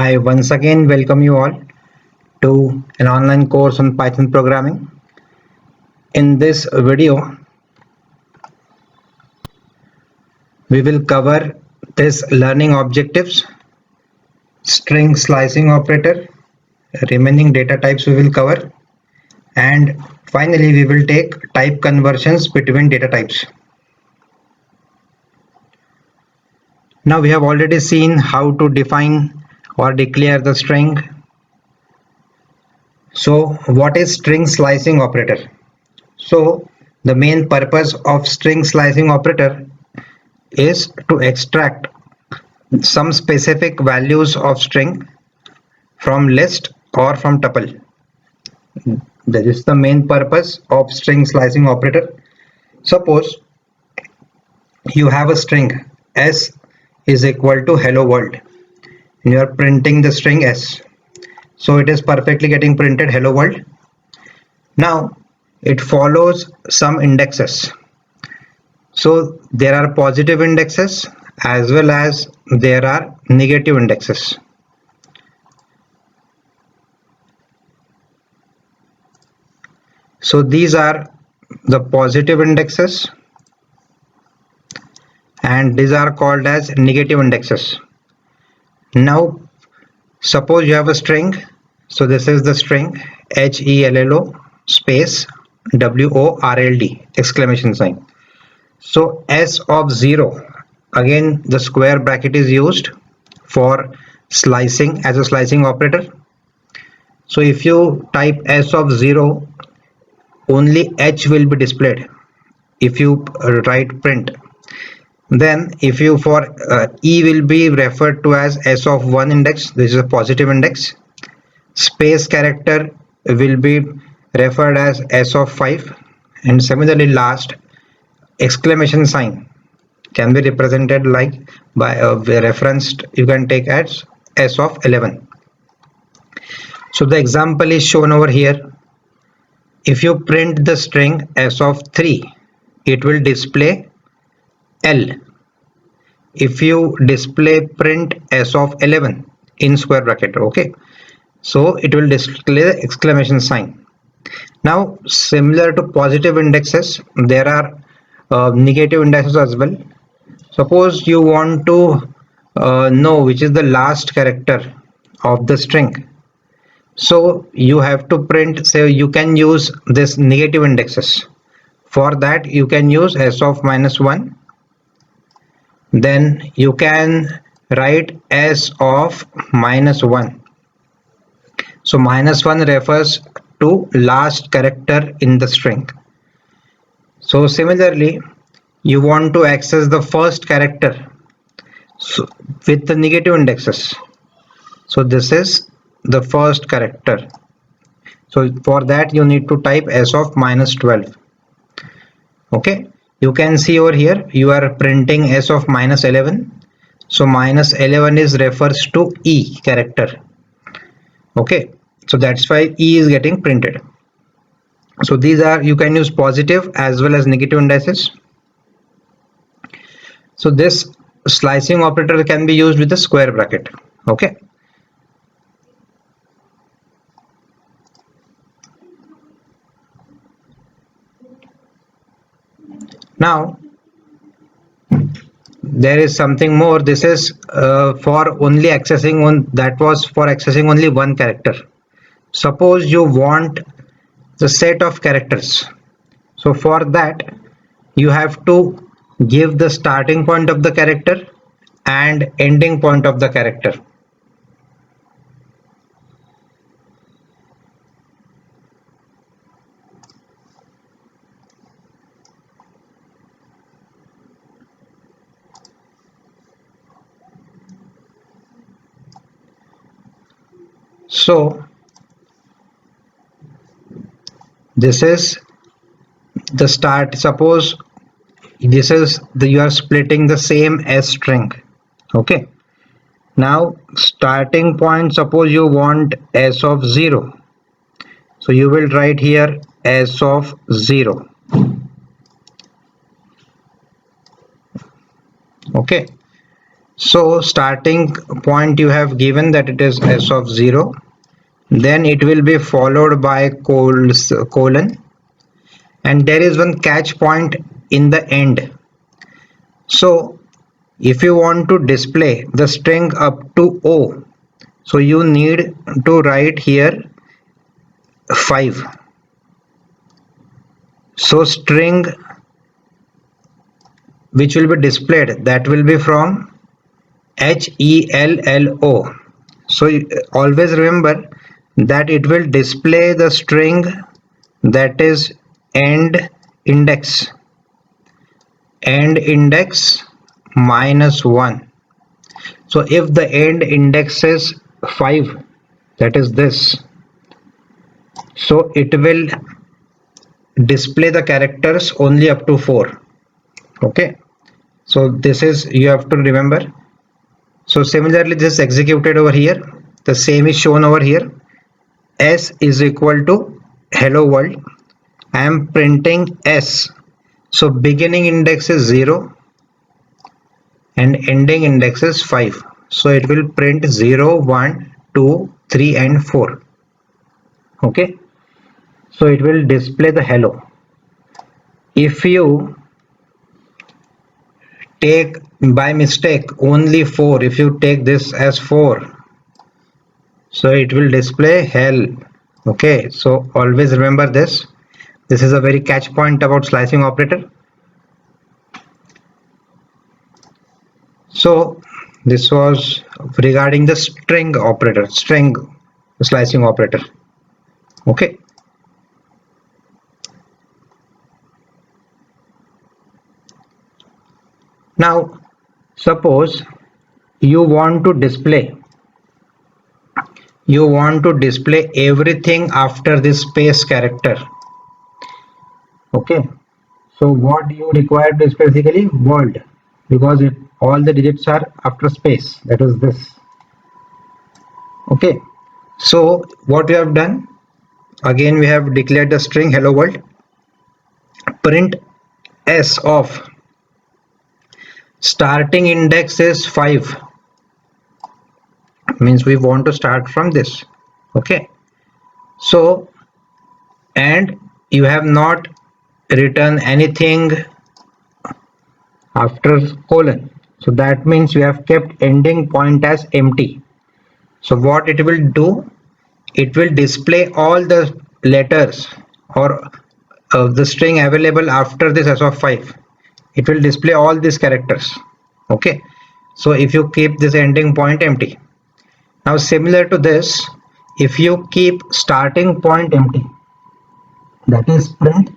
I once again welcome you all to an online course on Python programming. In this video, we will cover this learning objectives, string slicing operator, remaining data types we will cover, and finally we will take type conversions between data types. Now we have already seen how to define or declare the string. So what is string slicing operator? So the main purpose of string slicing operator is to extract some specific values of string from list or from tuple. That is the main purpose of string slicing operator. Suppose you have a string s is equal to hello world and you are printing the string s. So it is perfectly getting printed hello world. Now it follows some indexes. So there are positive indexes as well as there are negative indexes. So these are the positive indexes and these are called as negative indexes. Now suppose you have a string. So this is the string HELLO space WORLD exclamation sign. So s of 0, again the square bracket is used for slicing as a slicing operator. So if you type s of 0, only h will be displayed if you write print. Then if you for e will be referred to as s of 1 index, this is a positive index. Space character will be referred as s of 5, and similarly last exclamation sign can be represented like by a referenced, you can take as s of 11. So the example is shown over here. If you print the string s of 3, it will display L. If you display print s of 11 in square bracket, okay, so it will display the exclamation sign. Now similar to positive indexes, there are negative indexes as well. Suppose you want to know which is the last character of the string. So you have to print, say you can use this negative indexes. For that you can use s of -1. Then you can write s of -1. So -1 refers to last character in the string. So similarly, you want to access the first character with the negative indexes. So this is the first character. So for that you need to type s of -12. Okay, you can see over here you are printing s of -11. So -11 is refers to e character. Okay, so that's why e is getting printed. So these are, you can use positive as well as negative indices. So this slicing operator can be used with the square bracket. Okay, now there is something more. This is for only accessing one, that was for accessing only one character. Suppose you want the set of characters. So for that you have to give the starting point of the character and ending point of the character. So this is the start. Suppose this is the, you are splitting the same s string. Okay, now starting point, suppose you want s of 0, so you will write here s of 0. Okay, So starting point you have given that it is s of 0, then it will be followed by colon, and there is one catch point in the end. So if you want to display the string up to O, so you need to write here 5. So string which will be displayed, that will be from HELLO. So always remember that it will display the string that is end index -1. So if the end index is 5, that is this, so it will display the characters only up to 4. Okay, so this is, you have to remember. So similarly this is executed over here, the same is shown over here. S is equal to hello world. I am printing S, so beginning index is 0 and ending index is 5, so it will print 0, 1, 2, 3 and 4. Okay, so it will display the hello. If you take by mistake only 4, if you take this as 4, so it will display hell. Okay, so always remember this. This is a very catch point about slicing operator. So this was regarding the string operator, string slicing operator. Okay, now suppose you want to display everything after this space character. Okay, so what you require to display basically world, because all the digits are after space, that is this. Okay, so what we have done, again we have declared the string hello world, print s of starting index is 5, means we want to start from this. Okay, so and you have not written anything after colon, so that means you have kept ending point as empty. So what it will do, it will display all the letters or the string available after this s of 5. It will display all these characters. Okay, so if you keep this ending point empty. Now similar to this, if you keep starting point empty, that is print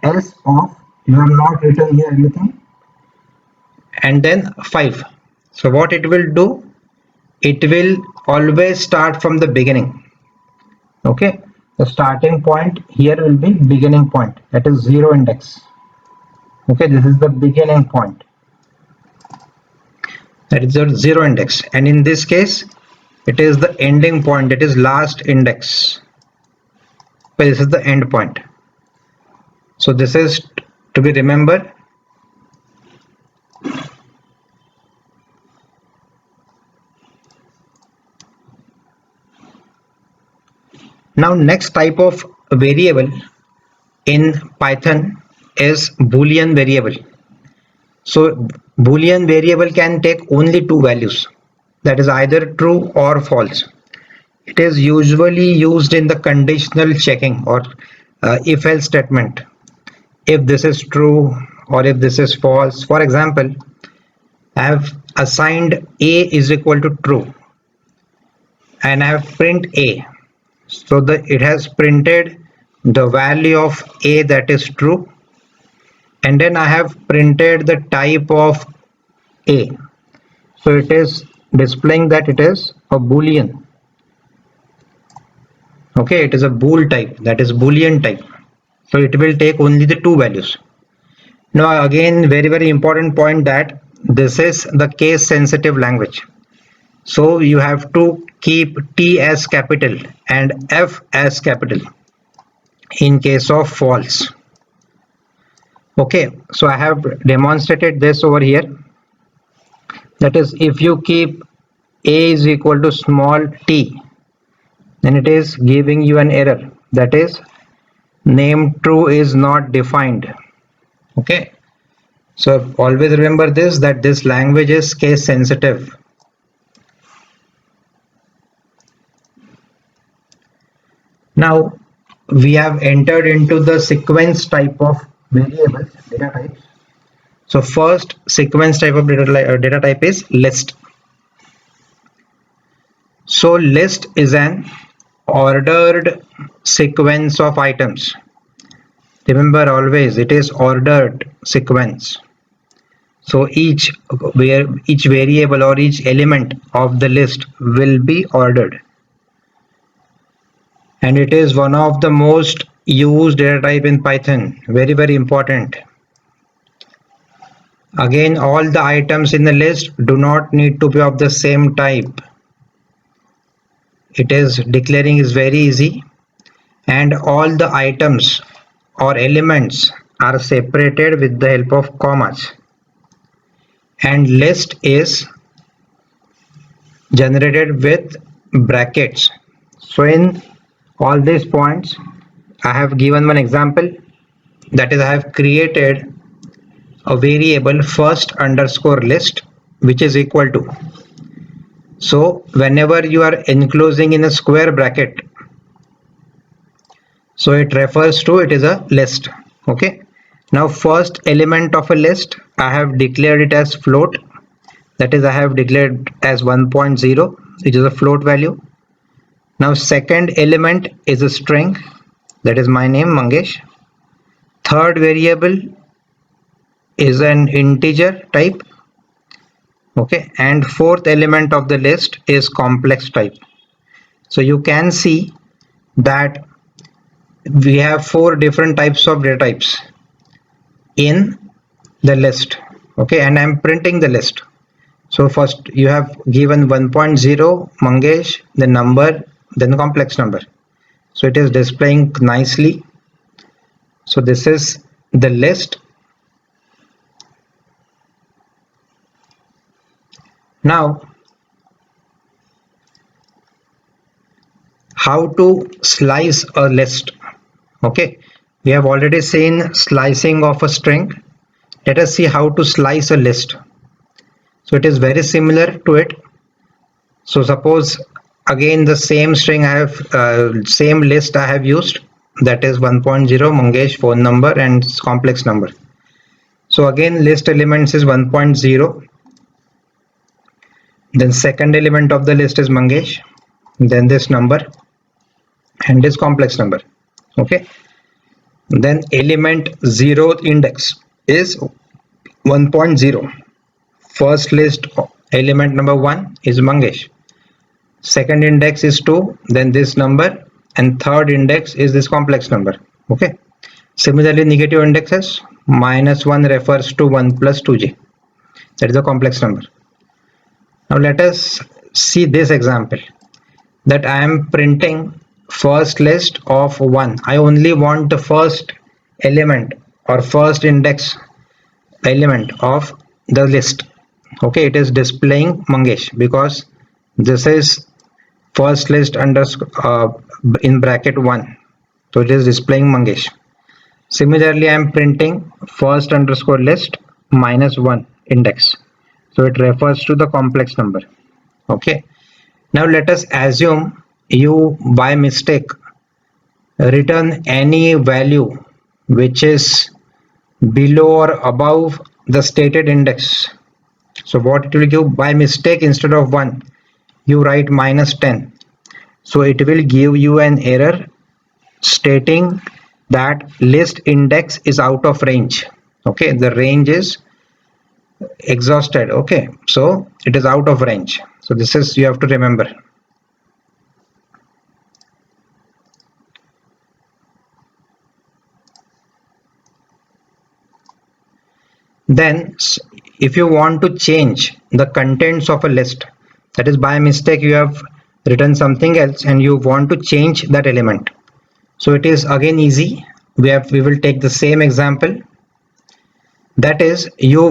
s of, you have not written here anything, and then 5. So what it will do, it will always start from the beginning. Okay, the starting point here will be beginning point, that is 0 index. Okay, this is the beginning point, that is the 0 index, and in this case it is the ending point, that is last index. Okay, this is the end point. So this is to be remembered. Now next type of variable in Python is Boolean variable. So Boolean variable can take only two values, that is either true or false. It is usually used in the conditional checking or if else statement. If this is true or if this is false. For example, I have assigned a is equal to true and I have print a. So it has printed the value of a, that is true, and then I have printed the type of a. So it is displaying that it is a Boolean. Okay, it is a bool type, that is Boolean type. So it will take only the two values. Now again, very important point, that this is the case sensitive language. So you have to keep T as capital and F as capital in case of false. Okay, so I have demonstrated this over here. That is, if you keep a is equal to small t, then it is giving you an error. That is, name true is not defined. Okay. So always remember this, that this language is case sensitive. Now we have entered into the sequence type of variables, data types. So first sequence type of data type is list. So list is an ordered sequence of items. Remember always it is ordered sequence. So each variable or each element of the list will be ordered. And it is one of the most used data type in Python. Very, very important. Again, all the items in the list do not need to be of the same type. It is declaring is very easy, and all the items or elements are separated with the help of commas, and list is generated with brackets. So in all these points I have given one example, that is I have created a variable first underscore list, which is equal to, so whenever you are enclosing in a square bracket, so it refers to it is a list. Okay, now first element of a list I have declared it as float, that is I have declared as 1.0, which is a float value. Now second element is a string, that is my name Mangesh. Third variable is an integer type. Okay, and fourth element of the list is complex type. So you can see that we have four different types of data types in the list. Okay, and I'm printing the list. So first you have given 1.0 Mangesh, the number, then the complex number. So it is displaying nicely. So this is the list. Now how to slice a list. Okay, we have already seen slicing of a string. Let us see how to slice a list. So it is very similar to it. So suppose again the same string I have same list I have used, that is 1.0 Mangesh phone number and complex number. So again list elements is 1.0, then second element of the list is Mangesh, then this number and this complex number. Okay, then element 0th index is 1.0. First list element number 1 is Mangesh, second index is 2, then this number, and third index is this complex number. Okay, similarly negative indexes, -1 refers to 1 plus 2j, that is a complex number. Now let us see this example, that I am printing first list of 1. I only want the first element or first index element of the list. Okay, it is displaying Mangesh because this is first list underscore in bracket 1, so it is displaying Mangesh. Similarly I am printing first underscore list -1 index, so it refers to the complex number. Okay, now let us assume you by mistake return any value which is below or above the stated index. So what it will give, by mistake instead of 1 you write -10, so it will give you an error stating that list index is out of range. Okay, the range is exhausted. Okay, so it is out of range. So this is, you have to remember. Then if you want to change the contents of a list, that is by mistake you have written something else and you want to change that element, so it is again easy. We will take the same example, that is you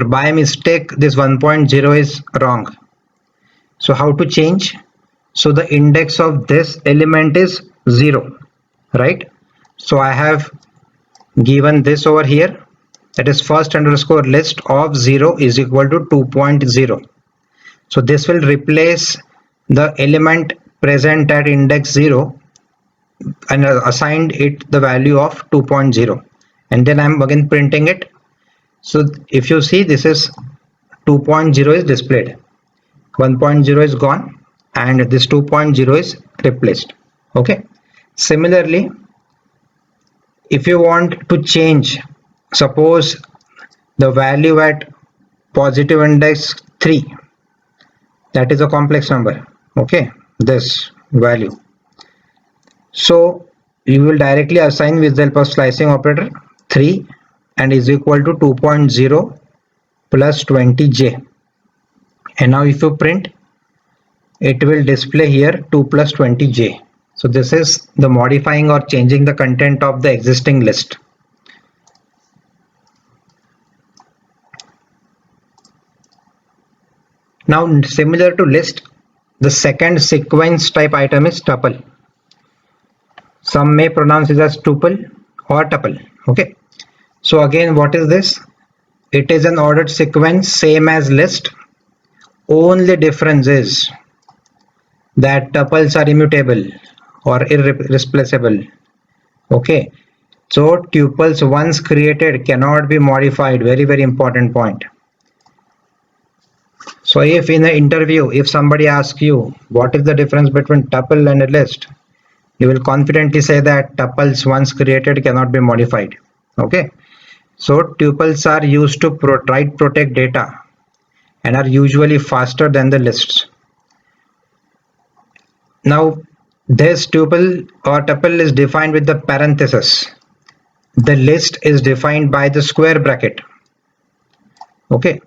by mistake this 1.0 is wrong. So how to change? So the index of this element is 0, right? So I have given this over here, that is first underscore list of 0 is equal to 2.0. So this will replace the element present at index 0 and assigned it the value of 2.0, and then I'm again printing it. So if you see, this is 2.0 is displayed, 1.0 is gone, and this 2.0 is replaced. Okay, similarly, if you want to change, suppose the value at positive index 3, that is a complex number, okay, this value, so you will directly assign with the help of slicing operator 3 and is equal to 2.0 plus 20j, and now if you print, it will display here 2 plus 20j. So this is the modifying or changing the content of the existing list. Now similar to list, the second sequence type item is tuple. Some may pronounce it as tuple or tuple. Okay, so again, what is this? It is an ordered sequence, same as list. Only difference is that tuples are immutable or irreplaceable. Okay, so tuples once created cannot be modified. Very important point. So if in an interview, if somebody asks you what is the difference between tuple and a list, you will confidently say that tuples once created cannot be modified. Okay, so tuples are used to protect data and are usually faster than the lists. Now this tuple or tuple is defined with the parenthesis. The list is defined by the square bracket. Okay,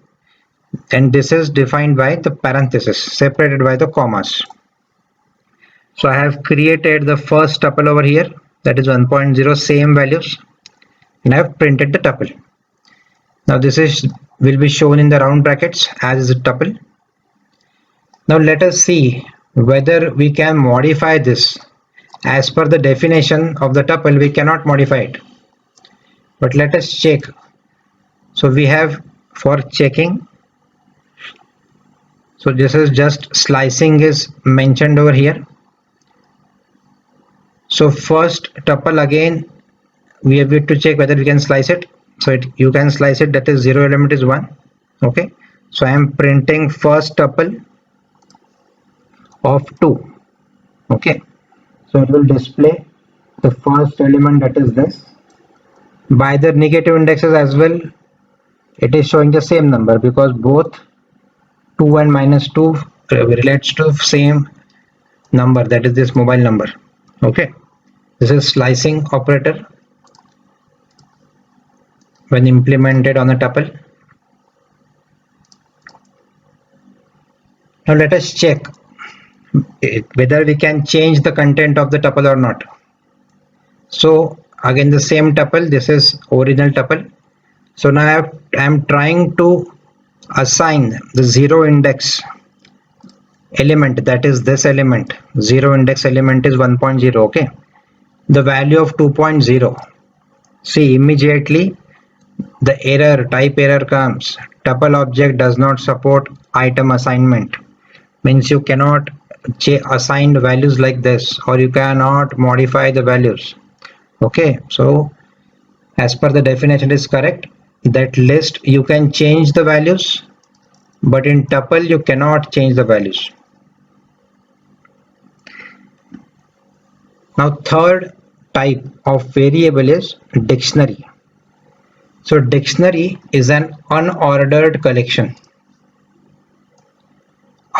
and this is defined by the parenthesis separated by the commas. So I have created the first tuple over here, that is 1.0, same values, and I have printed the tuple. Now this will be shown in the round brackets as a tuple. Now let us see whether we can modify this. As per the definition of the tuple, we cannot modify it, but let us check. So we have for checking, so this is just slicing is mentioned over here. So first tuple, again we have to check whether we can slice it. So you can slice it, that is 0 element is 1. Okay, so I am printing first tuple of 2. Okay, so it will display the first element, that is this. By the negative indexes as well, it is showing the same number because both 2 and minus 2 relates to same number, that is this mobile number. Okay, this is slicing operator when implemented on a tuple. Now let us check whether we can change the content of the tuple or not. So again the same tuple, this is original tuple. So now I am trying to assign the 0 index element, that is this element. 0 index element is 1.0. okay, the value of 2.0. see, immediately the error, type error comes. Tuple object does not support item assignment, means you cannot assign values like this, or you cannot modify the values. Okay, so as per the definition is correct, that list you can change the values, but in tuple you cannot change the values. Now third type of variable is dictionary. So dictionary is an unordered collection.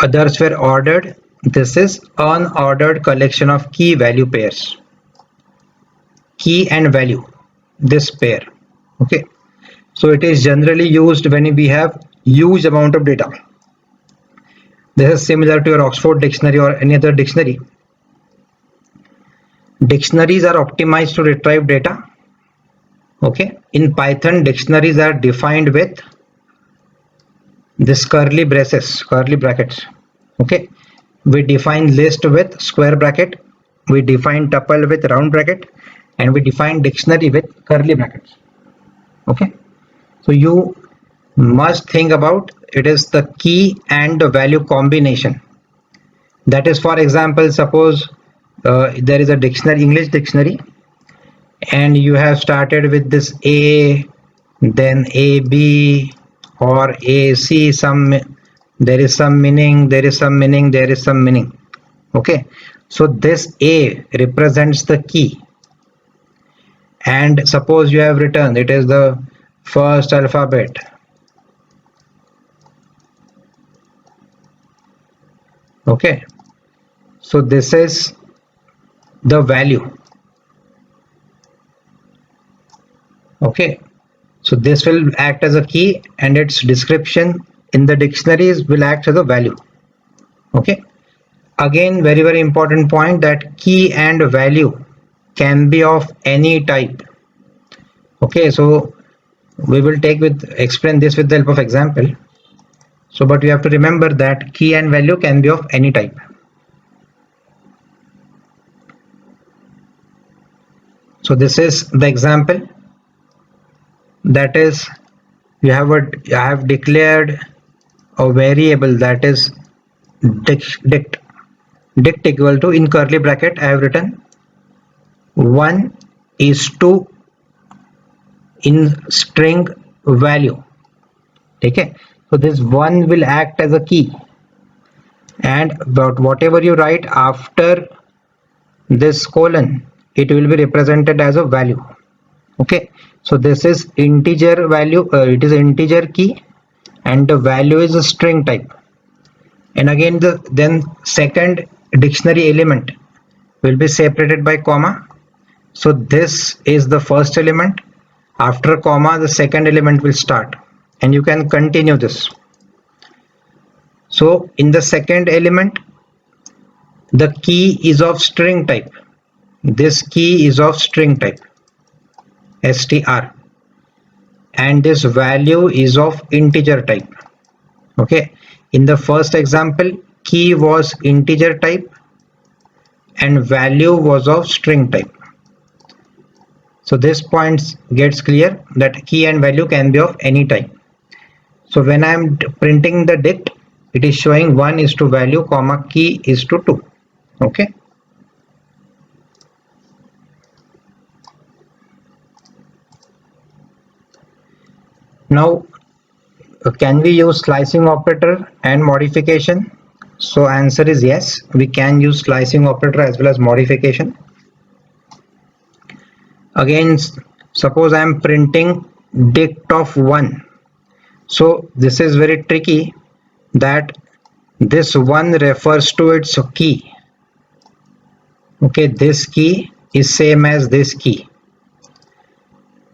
Others were ordered. This is unordered collection of key value pairs. Key and value, this pair. Okay, so it is generally used when we have huge amount of data. This is similar to your Oxford dictionary or any other dictionary. Dictionaries are optimized to retrieve data. Okay, in Python, dictionaries are defined with this curly brackets. Okay, we define list with square bracket, we define tuple with round bracket, and we define dictionary with curly brackets. Okay, so you must think about it is the key and the value combination. That is, for example, suppose there is a dictionary, English dictionary, and you have started with this A, then AB or AC, there is some meaning, there is some meaning, there is some meaning. Okay, so this A represents the key, and suppose you have written it is the first alphabet. Okay, so this is the value. Okay, so this will act as a key, and its description in the dictionaries will act as a value. Okay, again, very important point, that key and value can be of any type. Okay, so we will explain this with the help of example. So but you have to remember that key and value can be of any type. So this is the example. That is, I have declared a variable, that is dict equal to, in curly bracket I have written 1:2 in string value. Okay, so this 1 will act as a key, and but whatever you write after this colon, it will be represented as a value. Okay, so this is integer value, it is integer key, and the value is a string type. And again, then second dictionary element will be separated by comma. So this is the first element. After comma, the second element will start, and you can continue this. So in the second element, the key is of string type. This key is of string type, str, and this value is of integer type. Okay, in the first example, key was integer type and value was of string type. So this point gets clear that key and value can be of any type. So when I am printing the dict, it is showing 1:2 value comma key is to 2. Okay, now can we use slicing operator and modification? So answer is yes, we can use slicing operator as well as modification. Again, suppose I am printing dict of 1. So this is very tricky, that this 1 refers to its key. Okay, this key is same as this key,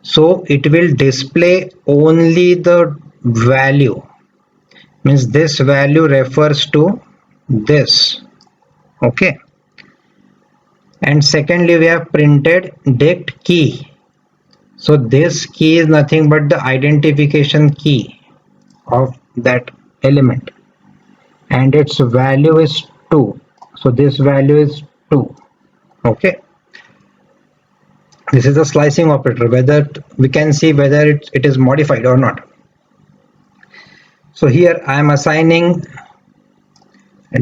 so it will display only the value, means this value refers to this. Okay, and secondly, we have printed dict key. So this key is nothing but the identification key of that element, and its value is 2. So this value is 2. Okay, this is the slicing operator, whether we can see whether it is modified or not. So here I am assigning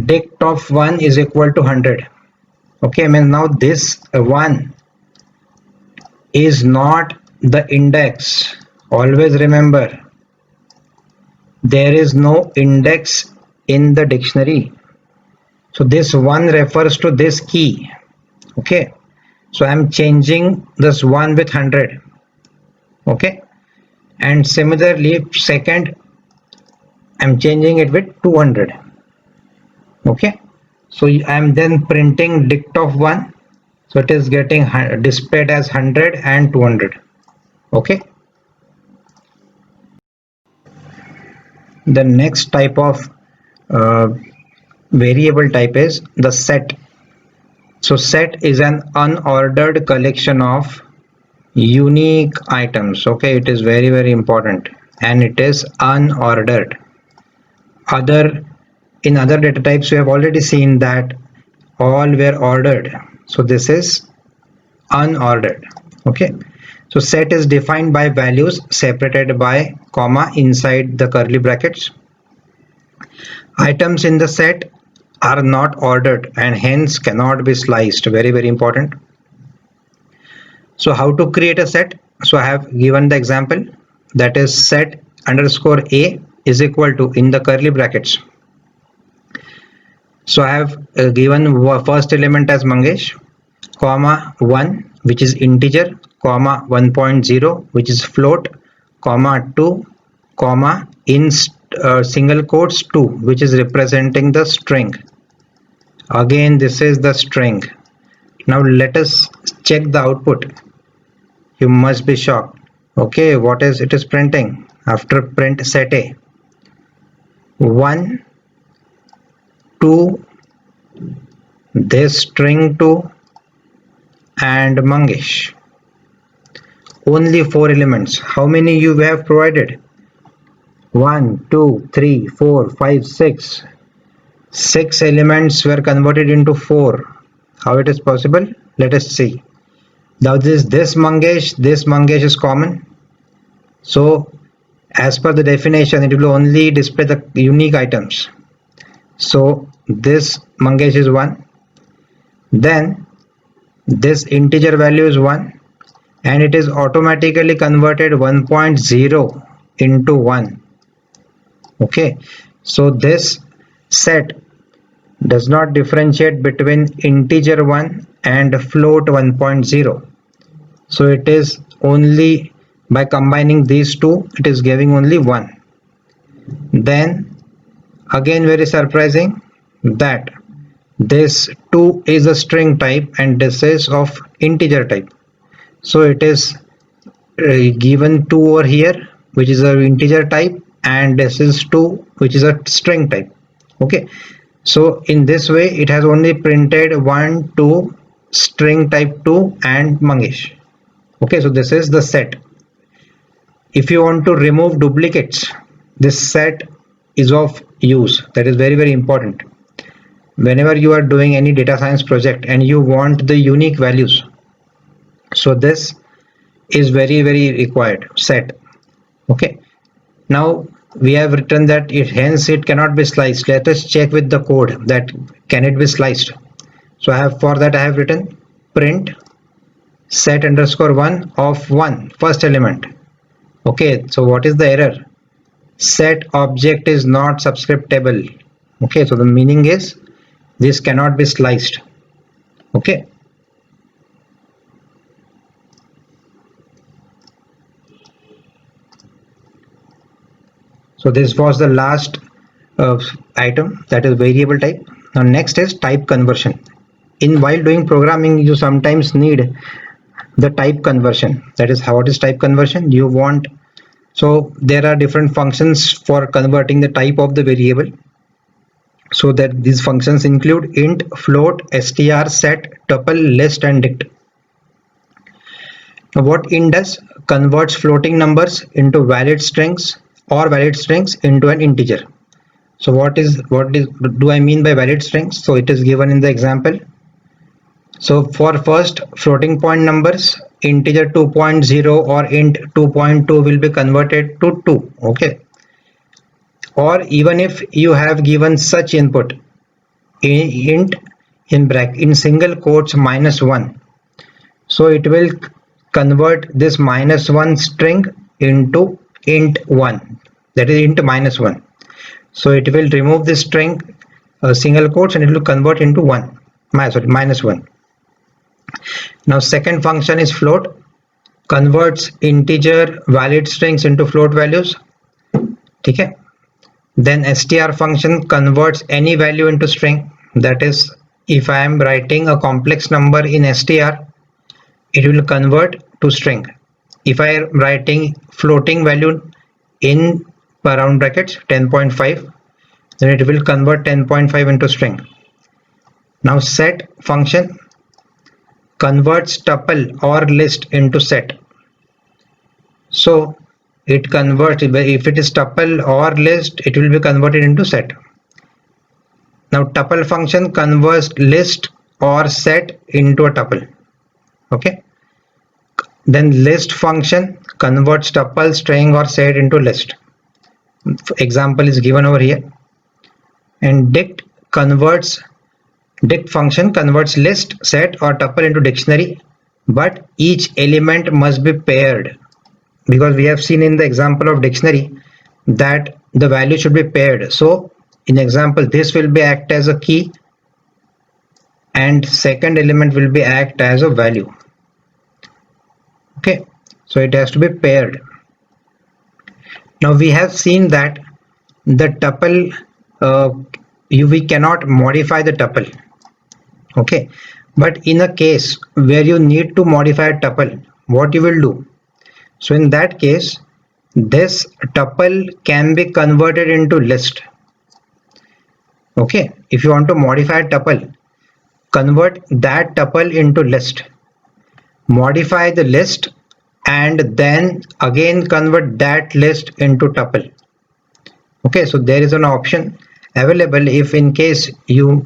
dict of 1 is equal to 100. Okay, I mean now this 1 is not the index. Always remember, there is no index in the dictionary. So this 1 refers to this key. Okay, so I am changing this 1 with 100. Okay, and similarly second I am changing it with 200. Okay, so I am then printing dict of 1, so it is getting displayed as 100 and 200. Okay, the next type of variable type is the set. So set is an unordered collection of unique items. Okay, it is very important, and it is unordered. In other data types we have already seen that all were ordered, so this is unordered. Okay, so set is defined by values separated by comma inside the curly brackets. Items in the set are not ordered and hence cannot be sliced. Very important. So how to create a set? So I have given the example, that is set underscore a is equal to, in the curly brackets, so I have given first element as Mangesh, comma 1 which is integer, comma 1.0 which is float, comma 2, comma in single quotes 2 which is representing the string. Again this is the string. Now let us check the output. You must be shocked. Okay, what is it is printing after print set a? 1, 2, this string 2 and Mangesh. Only 4 elements. How many you have provided? 1, 2, 3, 4, 5, 6. 6 elements were converted into 4. How it is possible? Let us see. Now this Mangesh is common. So as per the definition, it will only display the unique items. So this Mangesh is 1. Then this integer value is 1 and it is automatically converted 1.0 into 1. Okay, so this set does not differentiate between integer 1 and float 1.0. So it is only by combining these two, it is giving only 1. Then again very surprising that this 2 is a string type and this is of integer type. So it is given 2 over here which is an integer type and this is 2 which is a string type. Okay, so in this way it has only printed 1, 2, string type 2 and Mangesh. Okay, so this is the set. If you want to remove duplicates, this set is of use. That is very important. Whenever you are doing any data science project and you want the unique values, so this is very required set. Okay, now we have written that hence it cannot be sliced. Let us check with the code that can it be sliced. So for that I have written print set underscore 1 of 1 first element. Okay, so what is the error? Set object is not subscriptable. Okay, so the meaning is this cannot be sliced. Okay, so this was the last item, that is variable type. Now next is type conversion. While doing programming you sometimes need the type conversion. That is, what is type conversion? You want, so there are different functions for converting the type of the variable. So that these functions include int, float, str, set, tuple, list and dict. Now what int does? Converts floating numbers into valid strings or valid strings into an integer. So what do I mean by valid strings? So it is given in the example. So for first floating point numbers, integer 2.0 or int 2.2 will be converted to 2. Okay, or even if you have given such input int in single quotes -1, so it will convert this -1 string into int 1, that is int -1. So it will remove this string single quotes and it will convert into -1. Now second function is float, converts integer valid strings into float values. Okay, then str function converts any value into string. That is, if I am writing a complex number in str, it will convert to string. If I am writing floating value in round brackets 10.5, then it will convert 10.5 into string. Now set function converts tuple or list into set. So it converts, if it is tuple or list, it will be converted into set. Now tuple function converts list or set into a tuple. Okay. Then list function converts tuple, string or set into list. Example is given over here. And dict function converts list, set or tuple into dictionary, but each element must be paired, because we have seen in the example of dictionary that the value should be paired. So in example, this will be act as a key and second element will be act as a value. Okay, so it has to be paired. Now we have seen that the tuple, we cannot modify the tuple. Okay, but in a case where you need to modify a tuple, what you will do? So in that case, this tuple can be converted into list. Okay, if you want to modify a tuple, convert that tuple into list, modify the list, and then again convert that list into tuple. Okay, so there is an option available if in case you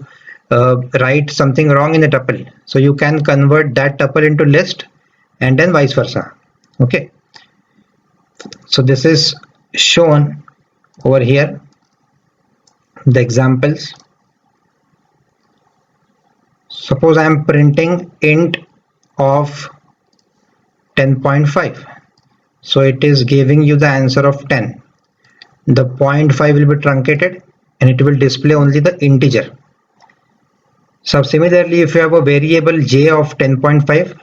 write something wrong in the tuple, so you can convert that tuple into list and then vice versa. Okay, so this is shown over here, the examples. Suppose I am printing int of 10.5, so it is giving you the answer of 10. The 0.5 will be truncated and it will display only the integer. So similarly, if you have a variable j of 10.5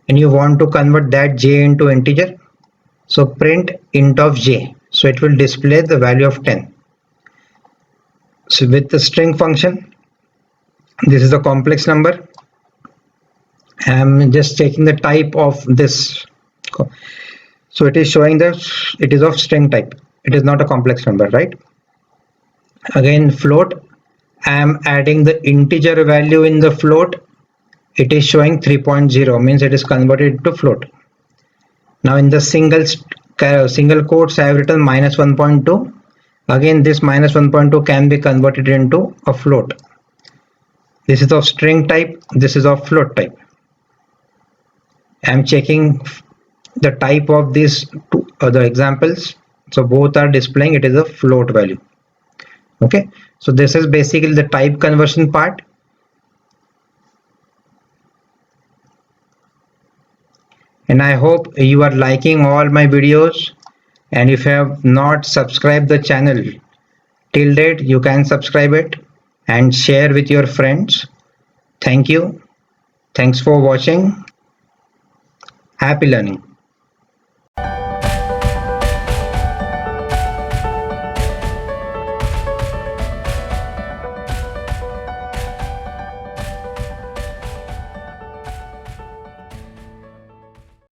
and you want to convert that j into integer, so print int of j, so it will display the value of 10. So with the string function, this is a complex number. I'm just checking the type of this. So it is showing that it is of string type. It is not a complex number, right? Again, float. I am adding the integer value in the float. It is showing 3.0, means it is converted to float. Now in the single quotes, I have written -1.2. Again, this -1.2 can be converted into a float. This is of string type. This is of float type. I am checking the type of these two other examples. So both are displaying it is a float value. Okay, so this is basically the type conversion part. And I hope you are liking all my videos, and if you have not subscribed the channel till date, you can subscribe it and share with your friends. Thank you. Thanks for watching. Happy learning.